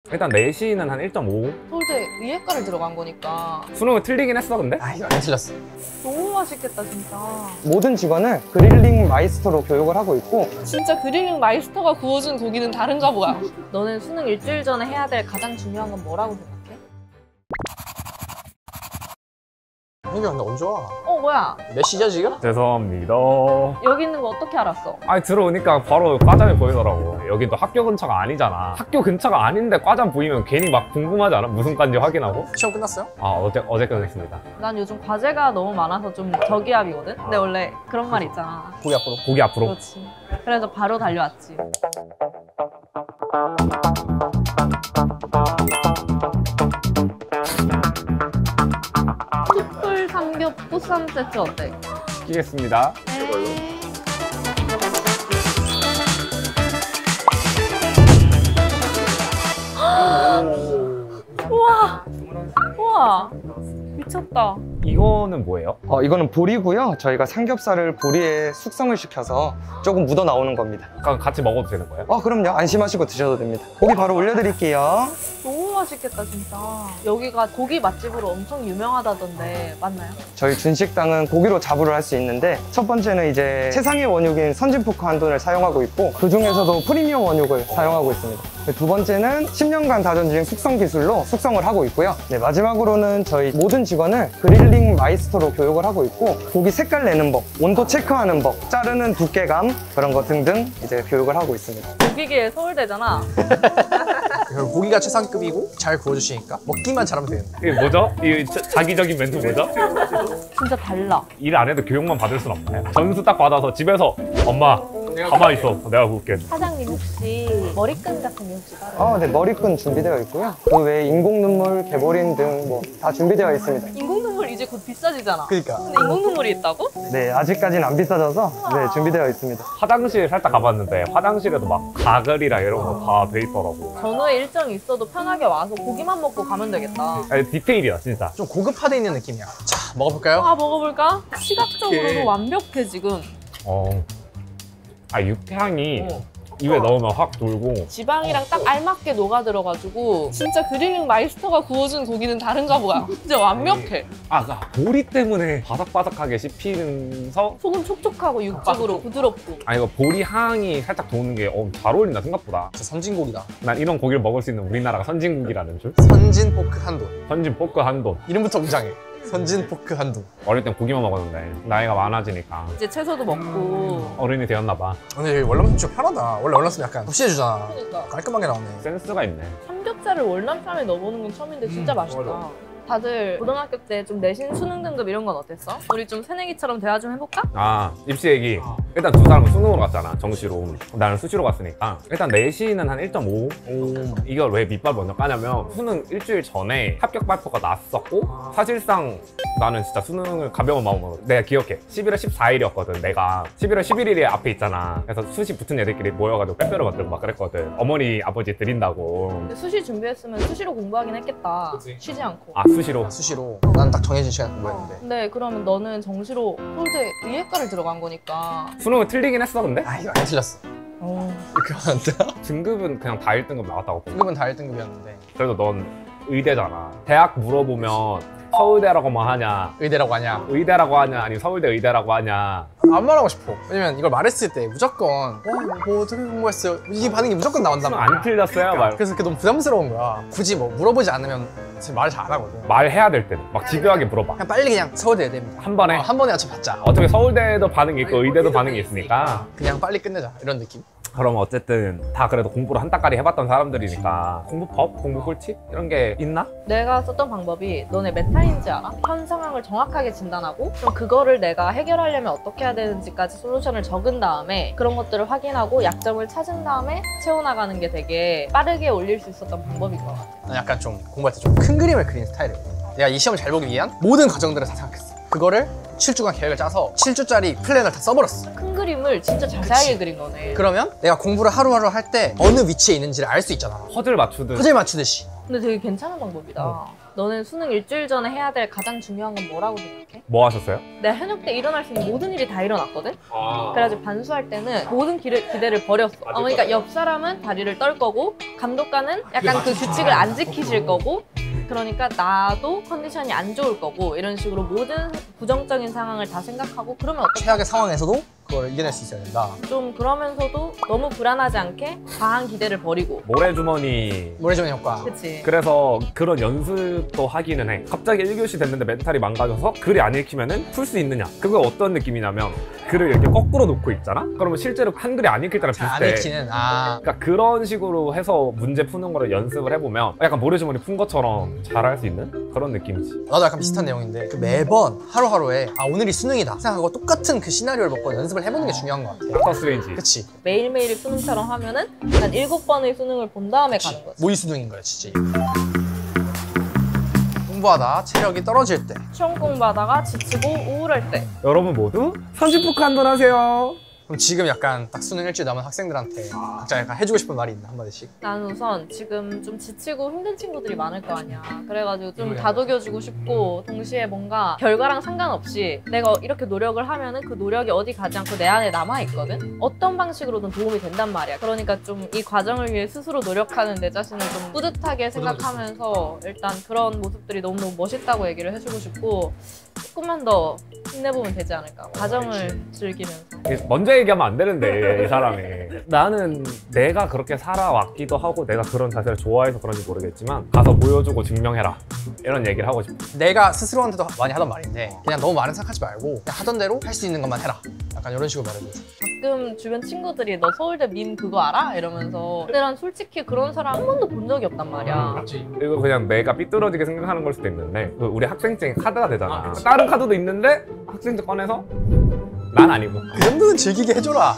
일단 내신은 한 1.5. 서울대 위예과를 들어간 거니까 수능은 틀리긴 했어 근데? 아 이거 안 틀렸어. 너무 맛있겠다 진짜. 모든 직원을 그릴링 마이스터로 교육을 하고 있고, 진짜 그릴링 마이스터가 구워준 고기는 다른가 보야. 너는 수능 일주일 전에 해야 될 가장 중요한 건 뭐라고 생각해? 형이 근데 언제 와? 뭐야? 몇 시죠 지금? 죄송합니다. 여기 있는 거 어떻게 알았어? 아니 들어오니까 바로 과잠이 보이더라고. 여긴 또 학교 근처가 아니잖아. 학교 근처가 아닌데 과잠 보이면 괜히 막 궁금하지 않아? 무슨 과인지 확인하고? 시험 끝났어요? 아 어제 끝냈습니다. 난 요즘 과제가 너무 많아서 좀 저기압이거든? 근데 원래 그런 말 있잖아. 고기 앞으로. 고기 앞으로. 그렇지. 그래서 바로 달려왔지. 숯불 삼겹 보쌈 세트 어때? 시키겠습니다. 우와! 우와! 미쳤다. 이거는 뭐예요? 이거는 보리고요. 저희가 삼겹살을 보리에 숙성을 시켜서 조금 묻어 나오는 겁니다. 같이 먹어도 되는 거예요? 그럼요. 안심하시고 드셔도 됩니다. 고기 바로 올려드릴게요. 너무 맛있겠다 진짜. 여기가 고기 맛집으로 엄청 유명하다던데 맞나요? 저희 준식당은 고기로 자부를 할 수 있는데, 첫 번째는 이제 최상의 원육인 선진포크 한돈을 사용하고 있고, 그 중에서도 프리미엄 원육을 사용하고 있습니다. 두 번째는 10년간 다전 중인 숙성 기술로 숙성을 하고 있고요. 네, 마지막으로는 저희 모든 직원을 그릴링 마이스터로 교육을 하고 있고, 고기 색깔 내는 법, 온도 체크하는 법, 자르는 두께감, 그런 거 등등 이제 교육을 하고 있습니다. 고기계의 서울대잖아. 고기가 최상급이고 잘 구워주시니까 먹기만 잘하면 되는데. 이게 뭐죠? 이 자기적인 멘트 뭐죠? 진짜 달라. 일 안 해도 교육만 받을 순 없나요? 전수 딱 받아서 집에서 엄마 가만히 있어 내가 구울게. 사장님 혹시 머리끈 같은 게 혹시 따로? 네, 머리끈 준비되어 있고요. 그 외에 인공 눈물, 개보린 등 뭐 다 준비되어 있습니다. 인공눈물 이제 곧 비싸지잖아. 그러니까. 근데 인공눈물이 있다고? 네, 아직까지는 안 비싸져서 네, 준비되어 있습니다. 화장실 살짝 가봤는데 화장실에도 막 가글이랑 이런 거 다 돼 있더라고. 전후에 일정이 있어도 편하게 와서 고기만 먹고 가면 되겠다. 아니, 디테일이야 진짜. 좀 고급화돼 있는 느낌이야. 자 먹어볼까요? 먹어볼까? 시각적으로도 오케이. 완벽해 지금. 육향이 입에 넣으면 확 돌고. 지방이랑 딱 알맞게 녹아들어가지고 진짜 그릴링 마이스터가 구워준 고기는 다른가 보야. 진짜 완벽해. 보리 때문에 바삭바삭하게 씹히면서. 속은 촉촉하고 육즙으로 부드럽고. 이거 보리 향이 살짝 도는 게 잘 어울린다 생각보다. 진짜 선진고기다. 난 이런 고기를 먹을 수 있는 우리나라가 선진국이라는 줄. 선진 포크 한돈. 선진 포크 한돈. 이름부터 웅장해. 선진 포크 한돈. 어릴 땐 고기만 먹었는데 나이가 많아지니까 이제 채소도 먹고. 어른이 되었나 봐. 근데 여기 월남쌈 진짜 편하다. 원래 월남쌈 약간 섭취해주잖아. 그러니까 깔끔하게 나오네. 센스가 있네. 삼겹살을 월남쌈에 넣어보는 건 처음인데 진짜 맛있다. 맞아. 다들 고등학교 때 좀 내신 수능 등급 이런 건 어땠어? 우리 좀 새내기처럼 대화 좀 해볼까? 입시 얘기. 일단 두 사람은 수능으로 갔잖아, 정시로. 나는 수시로 갔으니까. 일단 내신은 한 1.5. 이걸 왜 밑밥 먼저 까냐면 수능 일주일 전에 합격 발표가 났었고, 사실상 나는 진짜 수능을 가벼운 마음으로, 내가 기억해. 11월 14일이었거든, 내가. 11월 11일에 앞에 있잖아. 그래서 수시 붙은 애들끼리 모여가지고 빼빼로 만들고 막 그랬거든. 어머니, 아버지 드린다고. 근데 수시 준비했으면 수시로 공부하긴 했겠다. 그치. 쉬지 않고. 수시로. 수시로. 난 딱 정해진 시간에 공부했는데. 근데 그러면 너는 정시로 서울대 위예과를 들어간 거니까. 수능은 틀리긴 했어, 근데? 이거 안 틀렸어. 이렇게 하면 안 돼? 등급은 그냥 다 1등급 나왔다고. 등급은 다 1등급이었는데 그래도 넌 의대잖아. 대학 물어보면 서울대라고만 하냐, 의대라고 하냐? 의대라고 하냐, 아니면 서울대 의대라고 하냐. 안 말하고 싶어. 왜냐면 이걸 말했을 때 무조건 뭐 어떻게 공부했어요? 이 반응이 무조건 나온단 수능 말이야. 안 틀렸어요? 말. 그래서 그게 너무 부담스러운 거야. 굳이 뭐 물어보지 않으면 사실 말을 잘 안 하거든. 말해야 될 때는 막 집요하게 물어봐. 그냥 빨리 그냥 서울대 의대입니다. 한 번에. 한 번에 맞춰봤자. 어차피 서울대도 반응이 있고 의대도 반응이 있으니까. 그냥 빨리 끝내자 이런 느낌. 그럼 어쨌든 다 그래도 공부를 한 달까지 해봤던 사람들이니까 공부법, 공부 꿀팁 이런 게 있나? 내가 썼던 방법이 너네 메타인지 알아? 현 상황을 정확하게 진단하고 그럼 그거를 내가 해결하려면 어떻게 해야 되는지까지 솔루션을 적은 다음에 그런 것들을 확인하고 약점을 찾은 다음에 채워나가는 게 되게 빠르게 올릴 수 있었던 방법인 것 같아. 난 약간 좀 공부할 때 좀 큰 그림을 그리는 스타일이거든. 내가 이 시험을 잘 보기 위한 모든 과정들을 다 생각했어. 그거를 7주간 계획을 짜서 7주짜리 플랜을 다 써버렸어. 큰 그림을 진짜 자세하게 그린 거네. 그러면 내가 공부를 하루하루 할 때 어느 위치에 있는지를 알 수 있잖아. 퍼즐 맞추듯. 퍼즐 맞추듯이 근데 되게 괜찮은 방법이다. 너는 수능 일주일 전에 해야 될 가장 중요한 건 뭐라고 생각해? 뭐 하셨어요? 내가 현역 때 일어날 수 있는 모든 일이 다 일어났거든? 그래가지고 반수할 때는 모든 기대를 버렸어. 그러니까 옆 사람은 다리를 떨 거고 감독관은 약간 그 규칙을 안 지키실 거고 그러니까 나도 컨디션이 안 좋을 거고 이런 식으로 모든 부정적인 상황을 다 생각하고 그러면 최악의 상황에서도 그걸 이겨낼 수 있어야 된다. 좀 그러면서도 너무 불안하지 않게 과한 기대를 버리고 모래주머니. 모래주머니 효과. 그치? 그래서 그런 연습도 하기는 해. 갑자기 1교시 됐는데 멘탈이 망가져서 글이 안 읽히면은 풀 수 있느냐. 그거 어떤 느낌이냐면 글을 이렇게 거꾸로 놓고 있잖아? 그러면 실제로 한글이 안 읽힐 때랑 잘 안 비슷해. 읽히는. 그러니까 그런 식으로 해서 문제 푸는 거를 연습을 해보면 약간 모래주머니 푼 것처럼 잘할 수 있는 그런 느낌이지. 나도 약간 비슷한 내용인데 그 매번 하루하루에 오늘이 수능이다 생각하고 똑같은 그 시나리오를 먹고 연습을 해보는 게 중요한 것 같아. 닥터 스트레인지. 그치? 매일매일 수능처럼 하면은 한 7번의 수능을 본 다음에 가는 거지. 모의 수능인 거야 진짜. 공부하다 체력이 떨어질 때. 시험 공부하다가 지치고 우울할 때. 여러분 모두 선진포크 한번 하세요. 그럼 지금 약간 딱 수능 일주일 남은 학생들한테 각자 약간 해주고 싶은 말이 있나 한마디씩? 나는 우선 지금 좀 지치고 힘든 친구들이 많을 거 아니야. 그래가지고 좀 다독여주고 싶고 동시에 뭔가 결과랑 상관없이 내가 이렇게 노력을 하면은 그 노력이 어디 가지 않고 내 안에 남아있거든? 어떤 방식으로든 도움이 된단 말이야. 그러니까 좀 이 과정을 위해 스스로 노력하는 내 자신을 좀 뿌듯하게 생각하면서 일단 그런 모습들이 너무너무 멋있다고 얘기를 해주고 싶고 조금만 더 힘내보면 되지 않을까. 과정을 즐기면서. 먼저 얘기하면 안 되는데 이 사람이. 나는 내가 그렇게 살아왔기도 하고 내가 그런 자세를 좋아해서 그런지 모르겠지만 가서 보여주고 증명해라 이런 얘기를 하고 싶어. 내가 스스로한테도 많이 하던 말인데 그냥 너무 많은 생각하지 말고 그냥 하던 대로 할 수 있는 것만 해라. 약간 이런 식으로 말해주죠. 가끔 주변 친구들이 너 서울대 민 그거 알아? 이러면서 근데 난 솔직히 그런 사람 한 번도 본 적이 없단 말이야. 이거 그냥 내가 삐뚤어지게 생각하는 걸 수도 있는데 그 우리 학생증이 카드가 되잖아. 다른 카드도 있는데 학생증 꺼내서 난 아니고. 그 정도는 즐기게 해줘라.